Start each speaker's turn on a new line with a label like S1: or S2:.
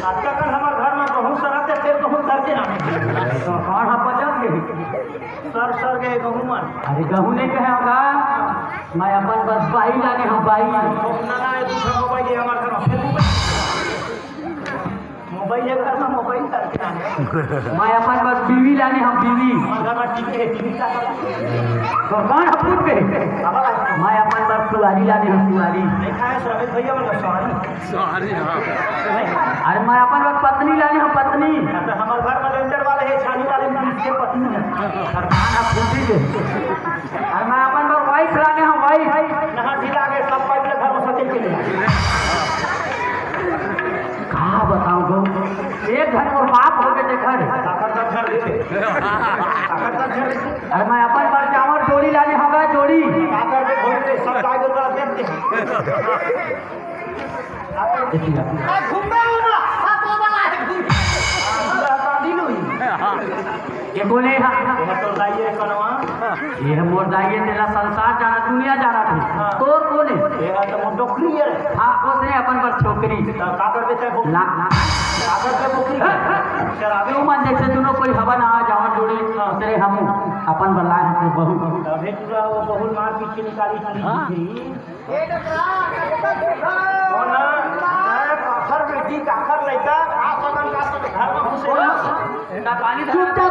S1: आज कल हमारे घर में गहूँ सराते फिर गहूँ करके ना
S2: तो कौन हम बचत गए
S1: सर गए गहूँ मन
S2: अरे गहूँ नहीं कहे होगा मैं अपन बस बाई लाने हम बाई
S1: ना दूसरा मोबाइल है हमारे घर में फिर मोबाइल है घर में मोबाइल करके ना
S2: मैं अपन बस बीवी लाने हम बीवी
S1: घर में टीवी है टीवी का
S2: तो कौन हम पूछ गए मैं अपन बस सुवारी लाने हम सुवारी
S1: देखा है रमेश भैया मतलब सॉरी
S2: अरे मैं अपन बस पत्नी लाने हम पत्नी
S1: तो हमारे घर में लेंटर वाले है छानी वाले के पत्नी है
S2: सरकार आप पूछी के अरे मैं अपन बस वाइफ लाने हम वाइफ
S1: नहा ढीला के सब पाइप ले घर में सटे के लिए
S2: कहाँ बताऊँ गो एक घर और बाप हो गए घर अरे मैं अपन पर चावल जोड़ी लाने होगा जोड़ी
S1: सब
S2: ये बोले ये मोर जाइए तेरा संसार जाना दुनिया जाना था तो बोले हाँ उसने अपन पर छोकरी मन जैसे दोनों कोई हवा ना जाओ जोड़ी तेरे हम अपन बल्ला है बहू
S1: बहु मार पीछे निकाली चुपचाप